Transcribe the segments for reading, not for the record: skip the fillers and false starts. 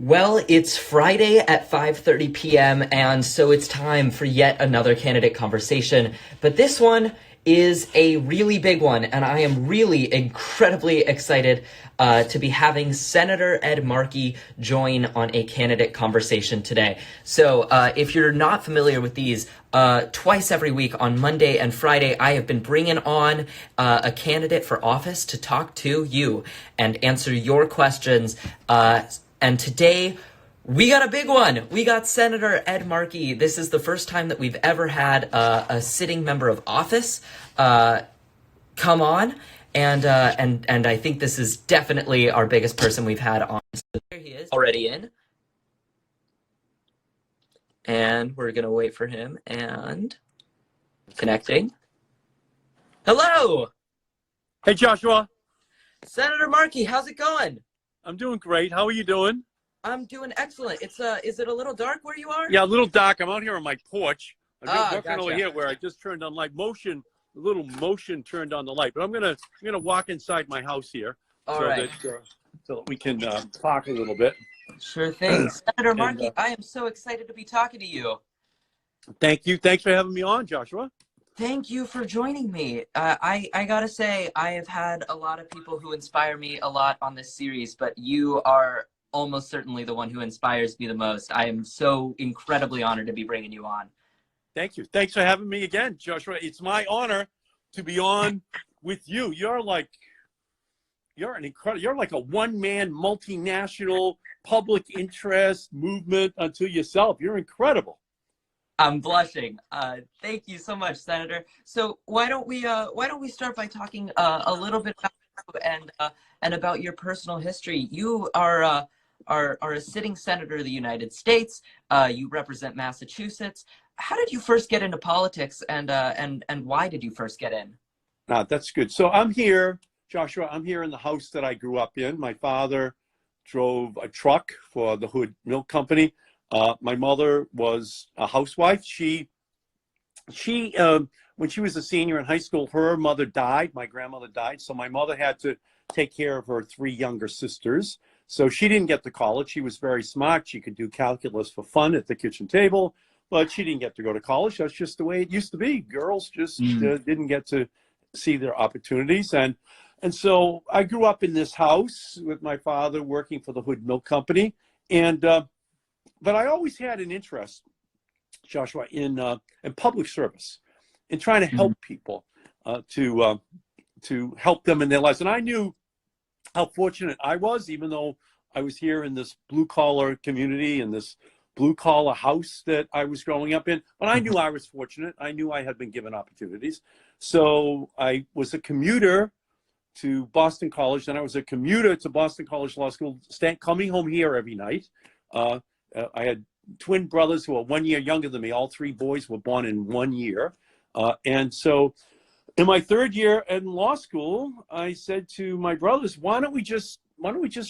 Well, it's Friday at 5:30 p.m., and so it's time for yet another candidate conversation. But this one is a really big one, and I am really incredibly excited to be having Senator Ed Markey join on a candidate conversation today. So if you're not familiar with these, twice every week on Monday and Friday, I have been bringing on a candidate for office to talk to you and answer your questions. And today, we got a big one. We got Senator Ed Markey. This is the first time that we've ever had a sitting member of office come on, and I think this is definitely our biggest person we've had on. So there he is, already in, and we're gonna wait for him and connecting. Hello, Hey, Joshua. Senator Markey. How's it going? I'm doing great. How are you doing? I'm doing excellent. It's is it a little dark where you are? Yeah, a little dark. I'm out here on my porch. I'm working gotcha. over here where I just turned on light. A little motion turned on the light. But I'm gonna walk inside my house here All right. so that we can talk a little bit. Sure thing. Senator Markey, I am so excited to be talking to you. Thank you. Thanks for having me on, Joshua. Thank you for joining me. I gotta say, I have had a lot of people who inspire me a lot on this series, but you are almost certainly the one who inspires me the most. I am so incredibly honored to be bringing you on. Thank you. Thanks for having me again, Joshua. It's my honor to be on with you. You're like a one-man multinational public interest movement unto yourself. You're incredible. I'm blushing. Thank you so much, Senator. So why don't we start by talking a little bit about you and about your personal history. You are a sitting senator of the United States. You represent Massachusetts. How did you first get into politics, and why did you first get in? That's good. So I'm here, Joshua. I'm here in the house that I grew up in. My father drove a truck for the Hood Milk Company. My mother was a housewife. She when she was a senior in high school, her mother died. My grandmother died. So my mother had to take care of her three younger sisters. So she didn't get to college. She was very smart. She could do calculus for fun at the kitchen table, but she didn't get to go to college. That's just the way it used to be. Girls just didn't get to see their opportunities. And so I grew up in this house with my father working for the Hood Milk Company. And but I always had an interest, Joshua, in public service, in trying to help people, to help them in their lives. And I knew how fortunate I was, even though I was here in this blue-collar community, in this blue-collar house that I was growing up in. But I knew I was fortunate. I knew I had been given opportunities. So I was a commuter to Boston College. Then I was a commuter to Boston College Law School, coming home here every night. I had twin brothers who are 1 year younger than me. All three boys were born in 1 year. And so in my third year in law school, I said to my brothers, why don't we just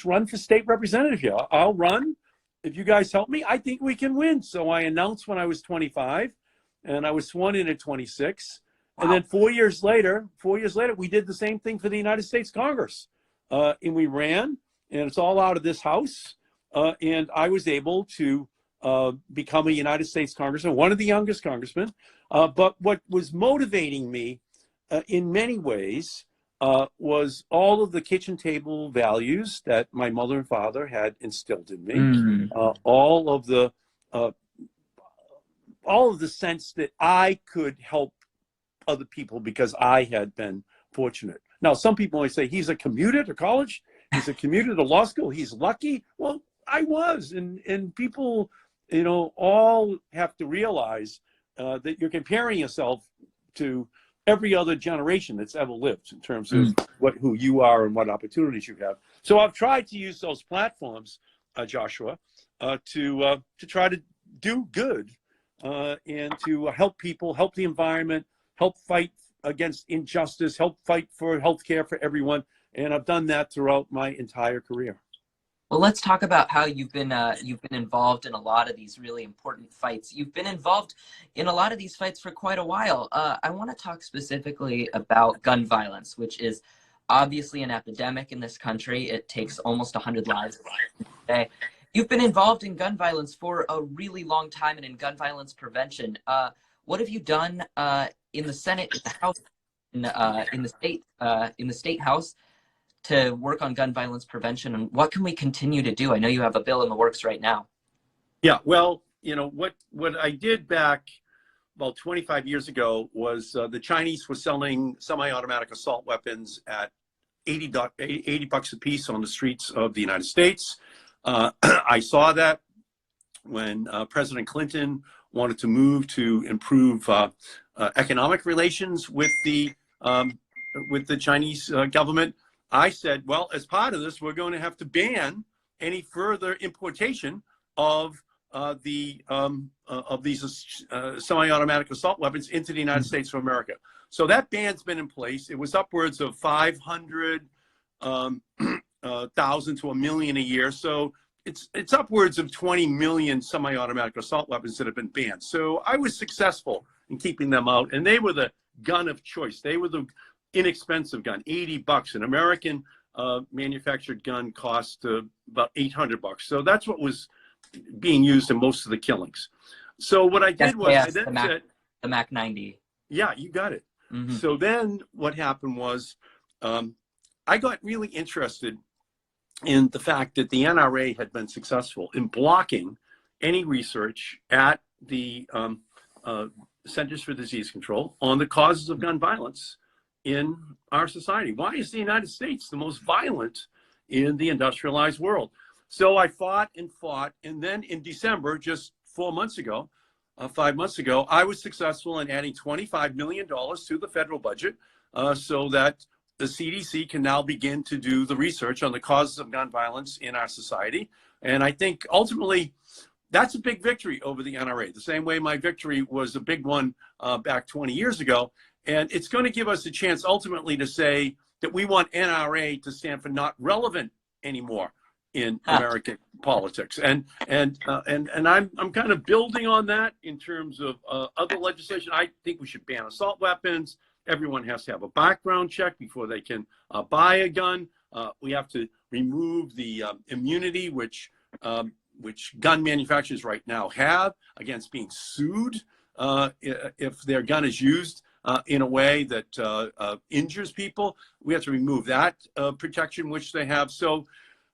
run for state representative here? I'll run. If you guys help me, I think we can win. So I announced when I was 25, and I was sworn in at 26. Wow. And then 4 years later, we did the same thing for the United States Congress. And we ran, and it's all out of this house. And I was able to become a United States congressman, one of the youngest congressmen. But what was motivating me in many ways was all of the kitchen table values that my mother and father had instilled in me. All of the sense that I could help other people because I had been fortunate. Now, some people might say he's a commuter to college, he's a commuter to law school, he's lucky. Well, I was, and people, all have to realize that you're comparing yourself to every other generation that's ever lived in terms of who you are and what opportunities you have. So I've tried to use those platforms, Joshua, to try to do good and to help people, help the environment, help fight against injustice, help fight for health care for everyone. And I've done that throughout my entire career. Well, let's talk about how you've been involved in a lot of these really important fights. You've been involved in a lot of these fights for quite a while. I want to talk specifically about gun violence, which is obviously an epidemic in this country. It takes almost 100 lives a day. You've been involved in gun violence for a really long time and in gun violence prevention. What have you done in the Senate, in the House, in the state House to work on gun violence prevention, and what can we continue to do? I know you have a bill in the works right now. Yeah, well, you know, what I did back about 25 years ago was the Chinese were selling semi-automatic assault weapons at $80 a piece on the streets of the United States. I saw that when President Clinton wanted to move to improve economic relations with the Chinese government. I said, well, as part of this, we're going to have to ban any further importation of these semi-automatic assault weapons into the United States of America. So that ban's been in place. It was upwards of 500,000 to 1 million a year. So it's upwards of 20 million semi-automatic assault weapons that have been banned. So I was successful in keeping them out, and they were the gun of choice. They were the inexpensive gun, $80. An American manufactured gun cost about $800. So that's what was being used in most of the killings. So what I did was I then said, the Mac 90. Yeah, you got it. So then what happened was I got really interested in the fact that the NRA had been successful in blocking any research at the Centers for Disease Control on the causes of gun violence in our society. Why is the United States the most violent in the industrialized world? So I fought, and then in December, just 5 months ago, I was successful in adding $25 million to the federal budget so that the CDC can now begin to do the research on the causes of gun violence in our society. And I think ultimately that's a big victory over the NRA, the same way my victory was a big one back 20 years ago. And it's going to give us a chance ultimately to say that we want NRA to stand for not relevant anymore in American politics. And I'm kind of building on that in terms of other legislation. I think we should ban assault weapons. Everyone has to have a background check before they can buy a gun. We have to remove the immunity which gun manufacturers right now have against being sued if their gun is used in a way that injures people. We have to remove that protection which they have. So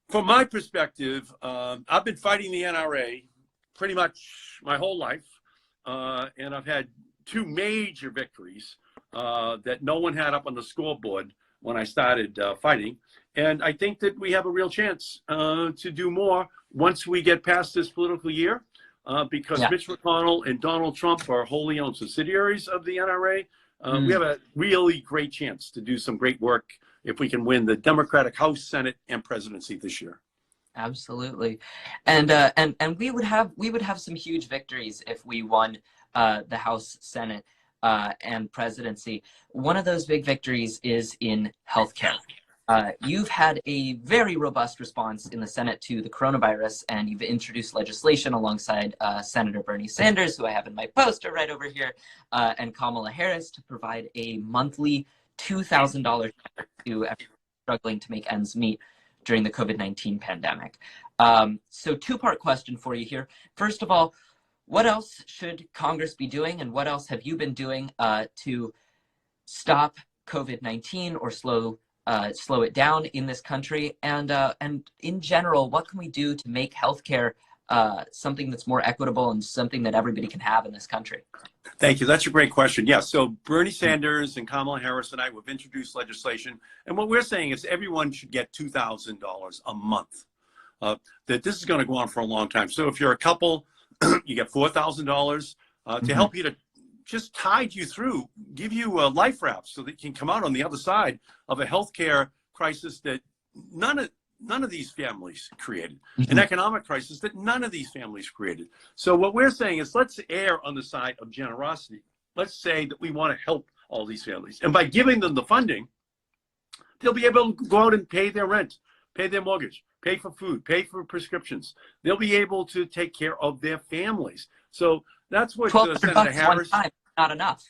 from my perspective, I've been fighting the NRA pretty much my whole life, and I've had two major victories that no one had up on the scoreboard when I started fighting. And I think that we have a real chance to do more once we get past this political year, because Mitch McConnell and Donald Trump are wholly owned subsidiaries of the NRA. We have a really great chance to do some great work if we can win the Democratic House, Senate, and presidency this year. Absolutely, and we would have some huge victories if we won the House, Senate, and presidency. One of those big victories is in healthcare. You've had a very robust response in the Senate to the coronavirus, and you've introduced legislation alongside Senator Bernie Sanders, who I have in my poster right over here, and Kamala Harris to provide a monthly $2,000 to everyone struggling to make ends meet during the COVID-19 pandemic. So two-part question for you here. First of all, what else should Congress be doing, and what else have you been doing to stop COVID-19 or slow it down in this country? And in general, what can we do to make healthcare something that's more equitable and something that everybody can have in this country? Thank you. That's a great question. Yes. So Bernie Sanders and Kamala Harris and I have introduced legislation. And what we're saying is everyone should get $2,000 a month. That this is going to go on for a long time. So if you're a couple, you get $4,000 to help you to just tide you through, give you a life raft so that you can come out on the other side of a healthcare crisis that none of these families created, an economic crisis that none of these families created. So what we're saying is let's err on the side of generosity. Let's say that we want to help all these families. And by giving them the funding, they'll be able to go out and pay their rent, pay their mortgage, pay for food, pay for prescriptions. They'll be able to take care of their families. So that's what Senator Harris. One time, not enough.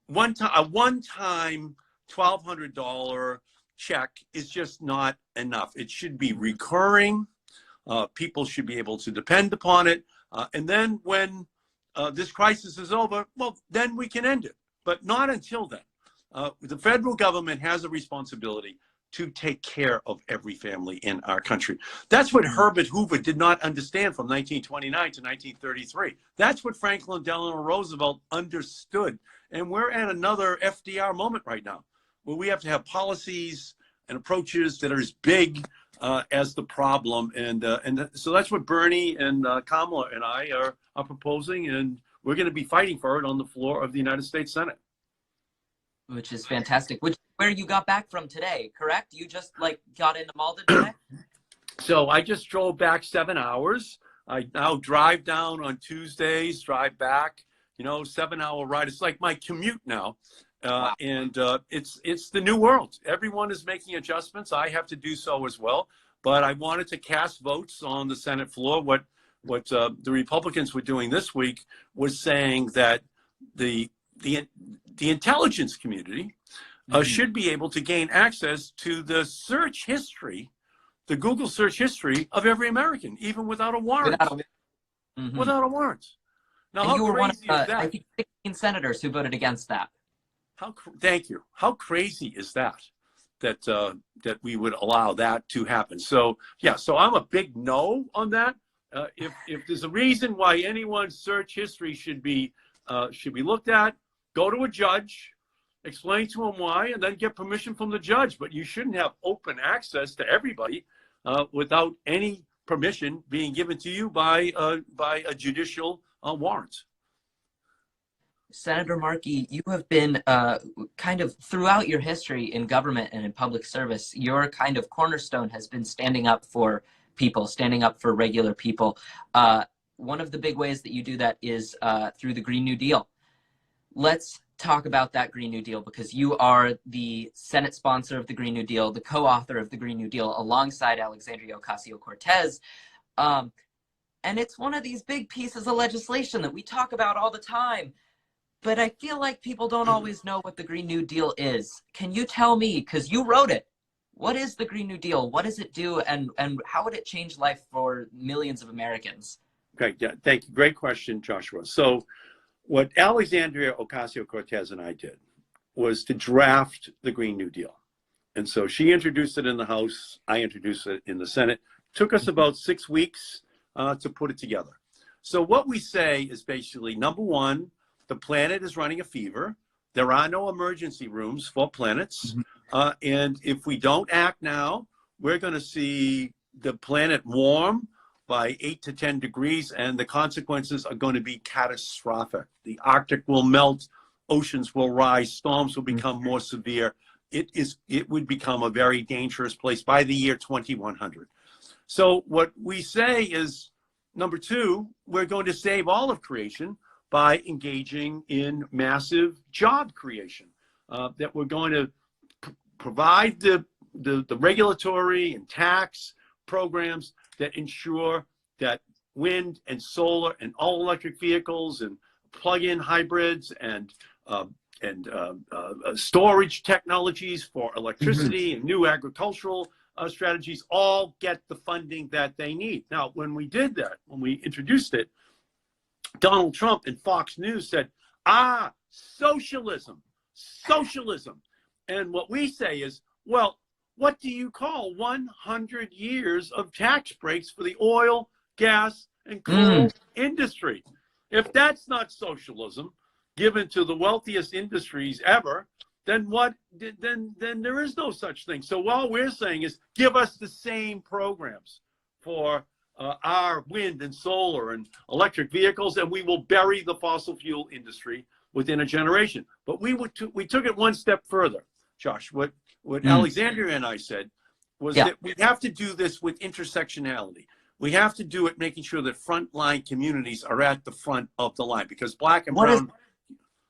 A one-time $1,200 check is just not enough. It should be recurring. People should be able to depend upon it. And then when this crisis is over, well, then we can end it. But not until then. The federal government has a responsibility to take care of every family in our country. That's what Herbert Hoover did not understand from 1929 to 1933. That's what Franklin Delano Roosevelt understood. And we're at another FDR moment right now, where we have to have policies and approaches that are as big as the problem. And so that's what Bernie and Kamala and I are proposing, and we're going to be fighting for it on the floor of the United States Senate. Which is fantastic. Where you got back from today, correct? You just got into Malden today? So I just drove back 7 hours. I now drive down on Tuesdays, drive back, 7-hour ride. It's like my commute now. Wow. And it's the new world. Everyone is making adjustments. I have to do so as well. But I wanted to cast votes on the Senate floor. What the Republicans were doing this week was saying that the intelligence community should be able to gain access to the search history, the Google search history of every American, even without a warrant. Without a warrant. Now, and how you were one of, crazy is that? I think 16 senators who voted against that. Thank you. How crazy is that? That we would allow that to happen. So yeah, so I'm a big no on that. If there's a reason why anyone's search history should be looked at, go to a judge, explain to him why, and then get permission from the judge. But you shouldn't have open access to everybody without any permission being given to you by a judicial warrant. Senator Markey, you have been kind of throughout your history in government and in public service, your kind of cornerstone has been standing up for people, standing up for regular people. One of the big ways that you do that is through the Green New Deal. Let's talk about that Green New Deal, because you are the Senate sponsor of the Green New Deal, the co-author of the Green New Deal alongside Alexandria Ocasio-Cortez. And it's one of these big pieces of legislation that we talk about all the time. But I feel like people don't always know what the Green New Deal is. Can you tell me, because you wrote it, what is the Green New Deal? What does it do? And how would it change life for millions of Americans? Okay, yeah, thank you. Great question, Joshua. So what Alexandria Ocasio-Cortez and I did was to draft the Green New Deal. And so she introduced it in the House. I introduced it in the Senate. It took us about 6 weeks to put it together. So what we say is basically, number one, the planet is running a fever. There are no emergency rooms for planets. And if we don't act now, we're going to see the planet warm by 8 to 10 degrees, and the consequences are going to be catastrophic. The Arctic will melt, oceans will rise, storms will become more severe. It would become a very dangerous place by the year 2100. So what we say is, number two, we're going to save all of creation by engaging in massive job creation, that we're going to provide the regulatory and tax programs that ensure that wind and solar and all electric vehicles and plug-in hybrids and storage technologies for electricity and new agricultural strategies all get the funding that they need. Now, when we did that, when we introduced it, Donald Trump and Fox News said, socialism. And what we say is, well, what do you call 100 years of tax breaks for the oil, gas, and coal industry? If that's not socialism, given to the wealthiest industries ever, then then there is no such thing. So all we're saying is, give us the same programs for our wind and solar and electric vehicles, and we will bury the fossil fuel industry within a generation. But we took it one step further, Josh. What Alexandria and I said was that we have to do this with intersectionality. We have to do it making sure that frontline communities are at the front of the line, because black and brown.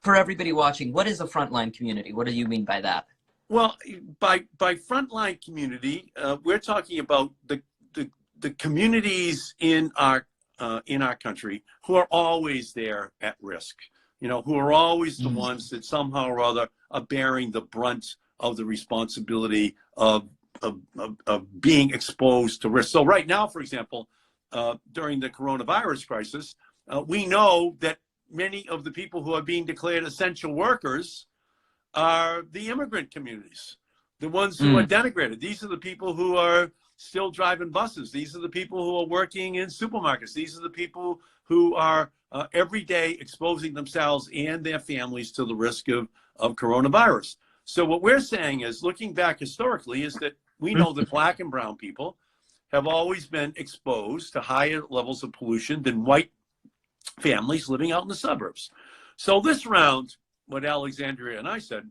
For everybody watching, what is a frontline community? What do you mean by that? Well, by frontline community, we're talking about the communities in our country who are always there at risk. Who are always the ones that somehow or other are bearing the brunt of the responsibility of of being exposed to risk. So right now, for example, during the coronavirus crisis, we know that many of the people who are being declared essential workers are the immigrant communities, the ones who are denigrated. These are the people who are still driving buses. These are the people who are working in supermarkets. These are the people who are every day exposing themselves and their families to the risk of coronavirus. So what we're saying is, looking back historically, is that we know that Black and brown people have always been exposed to higher levels of pollution than white families living out in the suburbs. So this round, what Alexandria and I said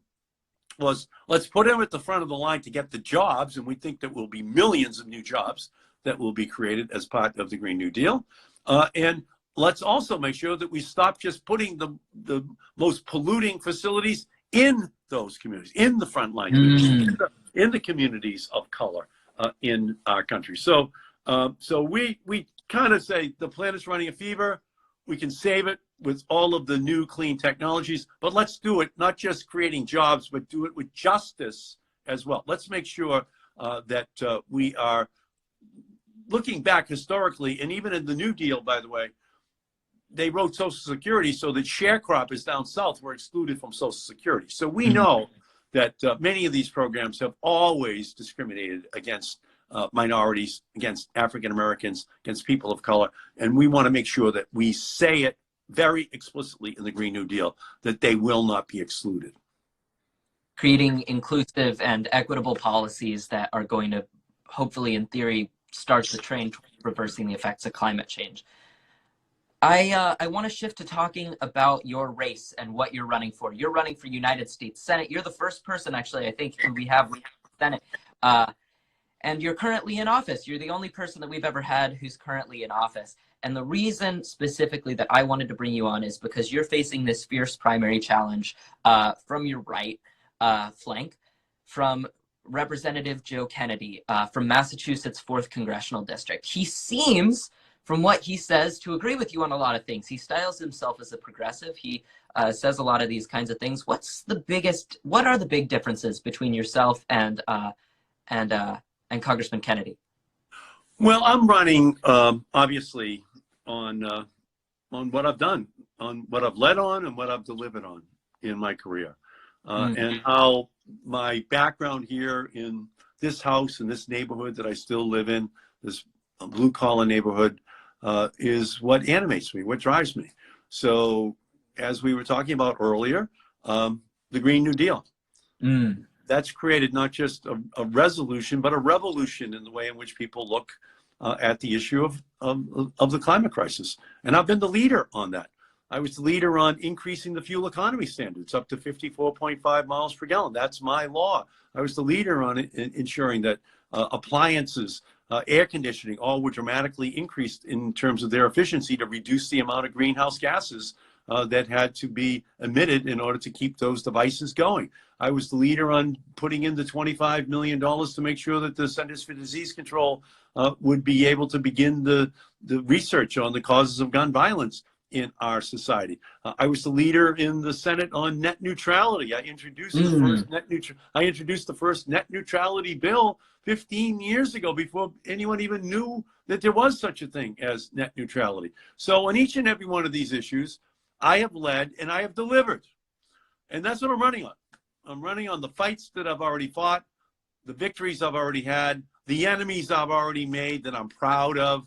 was, let's put them at the front of the line to get the jobs, and we think that will be millions of new jobs that will be created as part of the Green New Deal. And let's also make sure that we stop just putting the most polluting facilities in those communities, in the frontline communities, in the communities of color in our country. So we kind of say the planet's running a fever. We can save it with all of the new clean technologies, but let's do it not just creating jobs, but do it with justice as well. Let's make sure that we are looking back historically, and even in the New Deal, by the way, they wrote Social Security so that sharecroppers down south were excluded from Social Security. So we know that many of these programs have always discriminated against minorities, against African Americans, against people of color. And we want to make sure that we say it very explicitly in the Green New Deal that they will not be excluded. Creating inclusive and equitable policies that are going to, hopefully, in theory, start the train towards reversing the effects of climate change. I want to shift to talking about your race and what you're running for. You're running for United States Senate. You're the first person, actually, I think, who we have in the Senate. And you're currently in office. You're the only person that we've ever had who's currently in office. And the reason specifically that I wanted to bring you on is because you're facing this fierce primary challenge from your right flank, from Representative Joe Kennedy from Massachusetts' 4th Congressional District. He seems, from what he says, to agree with you on a lot of things. He styles himself as a progressive. He says a lot of these kinds of things. What are the big differences between yourself and Congressman Kennedy? Well, I'm running, obviously, on what I've done, on what I've led on and what I've delivered on in my career. And how my background here in this house, in this neighborhood that I still live in, this blue-collar neighborhood, is what animates me, what drives me. So as we were talking about earlier, the Green New Deal. That's created not just a resolution, but a revolution in the way in which people look at the issue of the climate crisis. And I've been the leader on that. I was the leader on increasing the fuel economy standards up to 54.5 miles per gallon. That's my law. I was the leader on ensuring that appliances, air conditioning, all were dramatically increased in terms of their efficiency to reduce the amount of greenhouse gases that had to be emitted in order to keep those devices going. I was the leader on putting in the $25 million to make sure that the Centers for Disease Control would be able to begin the research on the causes of gun violence in our society. I was the leader in the Senate on net neutrality. I introduced the first net neutrality bill 15 years ago before anyone even knew that there was such a thing as net neutrality. So on each and every one of these issues, I have led and I have delivered. And that's what I'm running on. I'm running on the fights that I've already fought, the victories I've already had, the enemies I've already made that I'm proud of,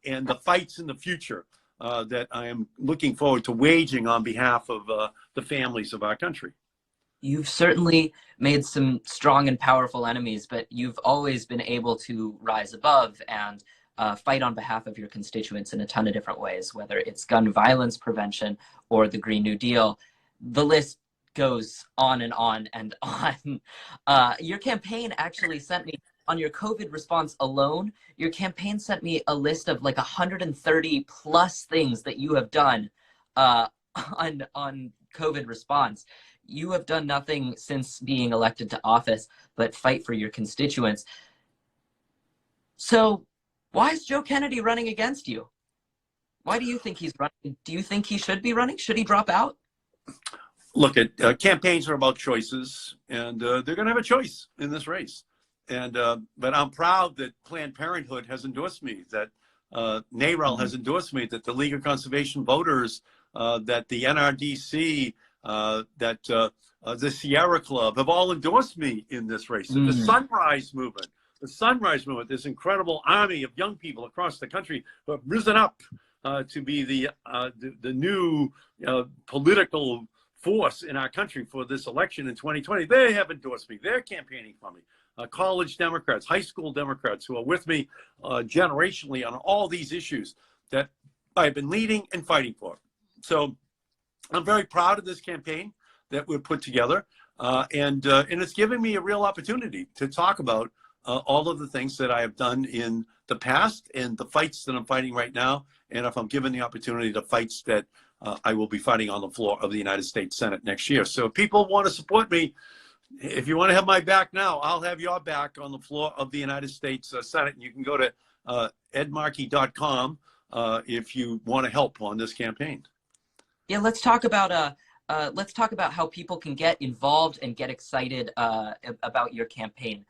and the fights in the future that I am looking forward to waging on behalf of the families of our country. You've certainly made some strong and powerful enemies, but you've always been able to rise above and fight on behalf of your constituents in a ton of different ways, whether it's gun violence prevention or the Green New Deal. The list goes on and on and on. Your campaign actually sent me, on your COVID response alone, your campaign sent me a list of like 130 plus things that you have done on COVID response. You have done nothing since being elected to office but fight for your constituents. So why is Joe Kennedy running against you? Why do you think he's running? Do you think he should be running? Should he drop out? Look, campaigns are about choices, and they're going to have a choice in this race. but I'm proud that Planned Parenthood has endorsed me, that NARAL has endorsed me, that the League of Conservation Voters, that the NRDC, that the Sierra Club have all endorsed me in this race. The Sunrise Movement, this incredible army of young people across the country who have risen up to be the new political force in our country for this election in 2020. They have endorsed me. They're campaigning for me. College Democrats, high school Democrats who are with me generationally on all these issues that I've been leading and fighting for. So I'm very proud of this campaign that we've put together, and it's given me a real opportunity to talk about all of the things that I have done in the past and the fights that I'm fighting right now, and if I'm given the opportunity, the fights that I will be fighting on the floor of the United States Senate next year. So if people want to support me, if you want to have my back now, I'll have your back on the floor of the United States Senate. And you can go to edmarkey.com if you want to help on this campaign. Yeah, let's talk about how people can get involved and get excited about your campaign.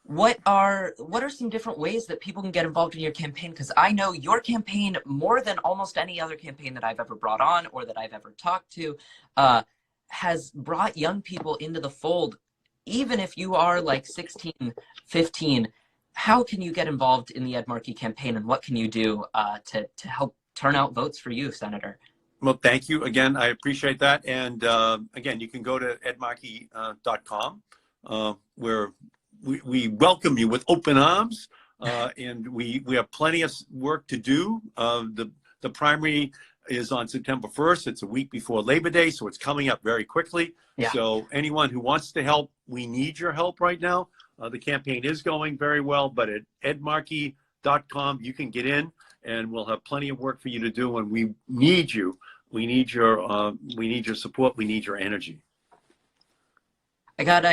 What are some different ways that people can get involved in your campaign? Because I know your campaign, more than almost any other campaign that I've ever brought on or that I've ever talked to, has brought young people into the fold. Even if you are like 16, 15, how can you get involved in the Ed Markey campaign, and what can you do to help turn out votes for you, Senator? Well, thank you again. I appreciate that. And again, you can go to edmarkey.com where we welcome you with open arms, and we have plenty of work to do. The primary is on September 1st. It's a week before Labor Day, so it's coming up very quickly. Yeah. So anyone who wants to help, we need your help right now. The campaign is going very well, but at edmarkey.com, you can get in, and we'll have plenty of work for you to do. And we need you. We need your support. We need your energy. I got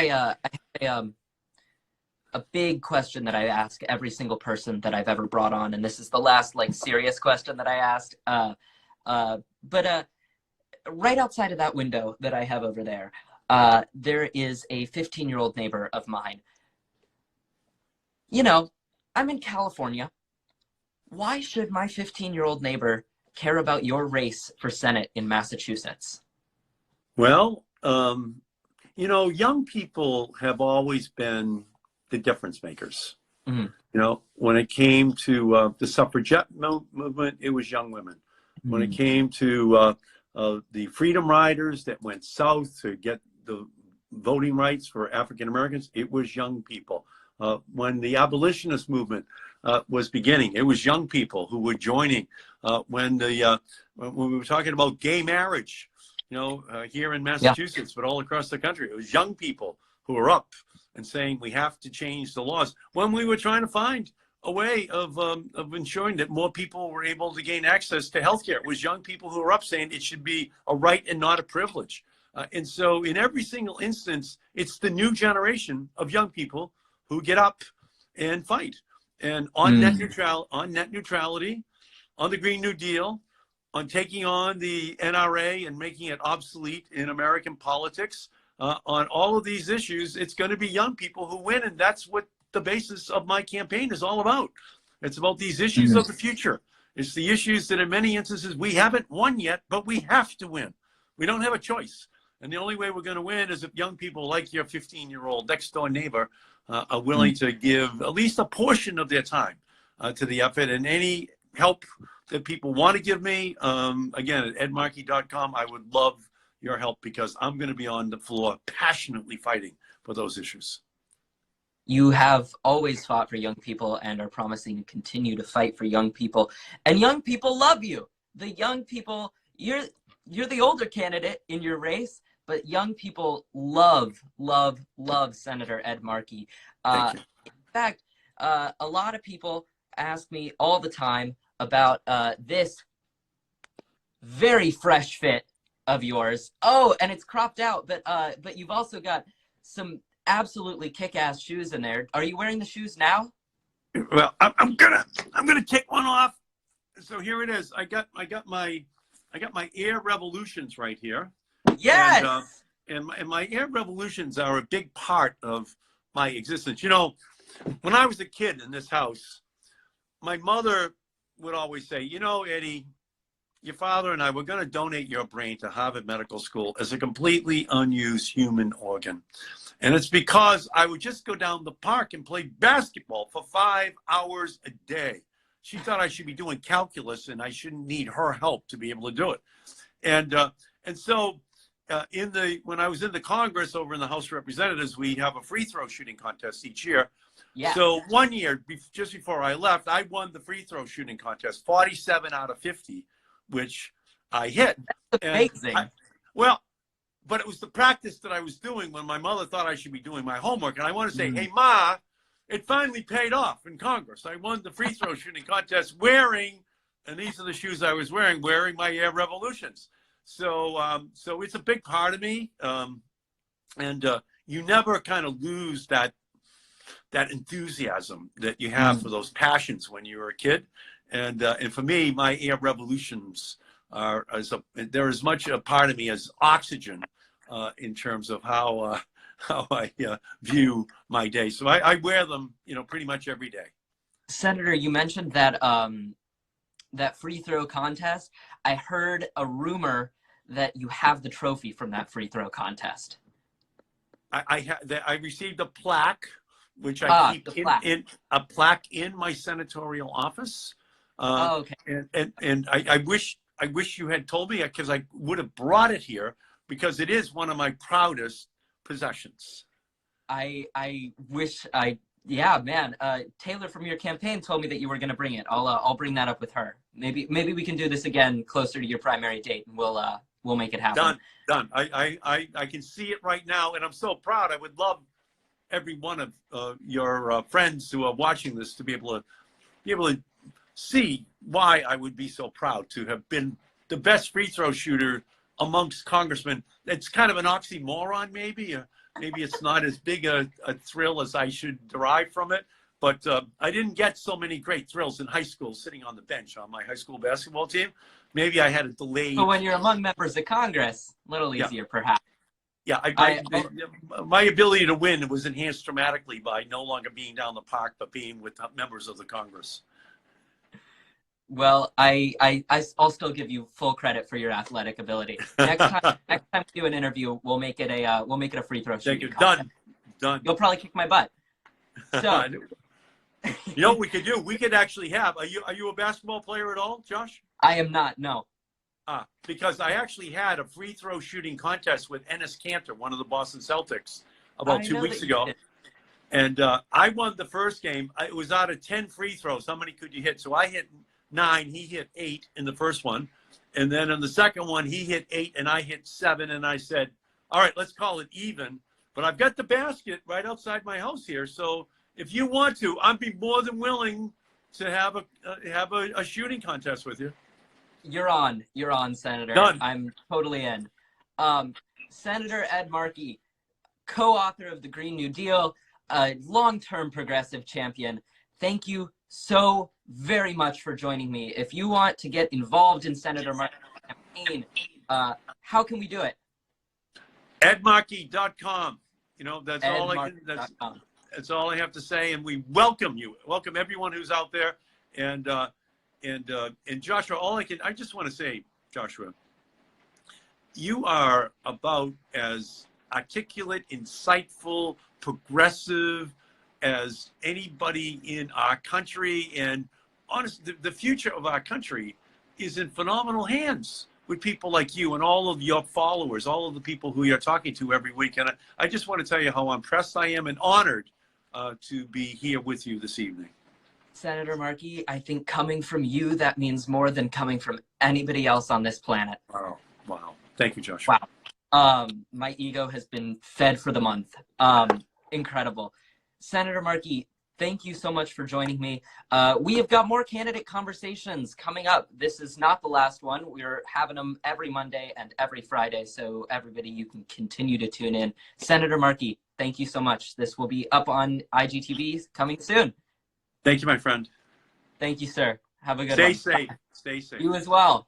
a big question that I ask every single person that I've ever brought on, and this is the last serious question that I asked. But right outside of that window that I have over there, there is a 15-year-old neighbor of mine. You know, I'm in California. Why should my 15-year-old neighbor care about your race for Senate in Massachusetts? Well, you know, young people have always been the difference makers. Mm-hmm. You know, when it came to the suffragette movement, it was young women. Mm-hmm. When it came to the freedom riders that went south to get the voting rights for African Americans, it was young people. When the abolitionist movement was beginning, it was young people who were joining. When we were talking about gay marriage, you know, here in Massachusetts, but all across the country, it was young people who were up and saying we have to change the laws. When we were trying to find a way of ensuring that more people were able to gain access to healthcare, it was young people who were up saying it should be a right and not a privilege. And so in every single instance, it's the new generation of young people who get up and fight. And on net neutrality, on the Green New Deal, on taking on the NRA and making it obsolete in American politics, on all of these issues, it's going to be young people who win. And that's what the basis of my campaign is all about. It's about these issues of the future. It's the issues that in many instances we haven't won yet, but we have to win. We don't have a choice. And the only way we're going to win is if young people like your 15-year-old next door neighbor are willing to give at least a portion of their time to the effort. And any help that people want to give me, again, at edmarkey.com, I would love your help, because I'm going to be on the floor passionately fighting for those issues. You have always fought for young people and are promising to continue to fight for young people. And young people love you. The young people, you're the older candidate in your race, but young people love Senator Ed Markey. In fact, a lot of people ask me all the time about this very fresh fit of yours. Oh, and it's cropped out, but you've also got some absolutely kick-ass shoes in there. Are you wearing the shoes now? Well, I'm gonna take one off. So here it is. I got my Air Revolutions right here. Yes. And my Air Revolutions are a big part of my existence. You know, when I was a kid in this house, my mother would always say, you know, Eddie, your father and I were going to donate your brain to Harvard Medical School as a completely unused human organ. And it's because I would just go down the park and play basketball for 5 hours a day. She thought I should be doing calculus and I shouldn't need her help to be able to do it. And so when I was in the Congress over in the House of Representatives, we have a free throw shooting contest each year. Yeah. So one year, just before I left, I won the free throw shooting contest, 47 out of 50, which I hit. That's amazing. But it was the practice that I was doing when my mother thought I should be doing my homework. And I want to say, hey, Ma, it finally paid off in Congress. I won the free throw shooting contest wearing, and these are the shoes I was wearing my Air Revolutions. So it's a big part of me. And you never kind of lose that enthusiasm that you have for those passions when you were a kid. And for me, my Air Revolutions they're as much a part of me as oxygen in terms of how I view my day. So I wear them, pretty much every day. Senator, you mentioned that that free throw contest. I heard a rumor that you have the trophy from that free throw contest. I received a plaque, which I keep in a plaque in my senatorial office. Okay. And I wish you had told me, because I would have brought it here, because it is one of my proudest possessions. I wish yeah, man. Taylor from your campaign told me that you were going to bring it. I'll bring that up with her. Maybe we can do this again closer to your primary date, and we'll make it happen. Done. I can see it right now, and I'm so proud. I would love every one of your friends who are watching this to be able to see why I would be so proud to have been the best free throw shooter amongst congressmen. It's kind of an oxymoron, maybe. Maybe it's not as big a thrill as I should derive from it. But I didn't get so many great thrills in high school sitting on the bench on my high school basketball team. Maybe I had a delayed. But when you're among members of Congress, a little easier, perhaps. Yeah, my ability to win was enhanced dramatically by no longer being down the park, but being with members of the Congress. Well, I'll still give you full credit for your athletic ability. Next time we do an interview, we'll make it a free throw shooting. Thank you. Done. You'll probably kick my butt. So, you know what we could do? We could actually have. Are you a basketball player at all, Josh? I am not. No. Because I actually had a free throw shooting contest with Enes Kanter, one of the Boston Celtics, about 2 weeks ago. And I won the first game. It was out of 10 free throws. How many could you hit? So I hit 9. He hit 8 in the first one. And then in the second one, he hit 8 and I hit 7. And I said, all right, let's call it even. But I've got the basket right outside my house here. So if you want to, I'd be more than willing to have a shooting contest with you. You're on, Senator. Done. I'm totally in. Senator Ed Markey, co-author of the Green New Deal, a long-term progressive champion. Thank you so very much for joining me. If you want to get involved in Senator Markey's campaign, how can we do it? edmarkey.com. That's all I can. That's all I have to say. And we welcome you. Welcome everyone who's out there. And Joshua, I just want to say, Joshua, you are about as articulate, insightful, progressive as anybody in our country. And honestly, the future of our country is in phenomenal hands with people like you and all of your followers, all of the people who you're talking to every week. And I just want to tell you how impressed I am and honored to be here with you this evening. Senator Markey, I think coming from you, that means more than coming from anybody else on this planet. Wow. Thank you, Joshua. Wow. My ego has been fed for the month. Incredible. Senator Markey, thank you so much for joining me. We have got more candidate conversations coming up. This is not the last one. We're having them every Monday and every Friday, so everybody, you can continue to tune in. Senator Markey, thank you so much. This will be up on IGTV coming soon. Thank you, my friend. Thank you, sir. Have a good one. Stay safe. Stay safe. You as well.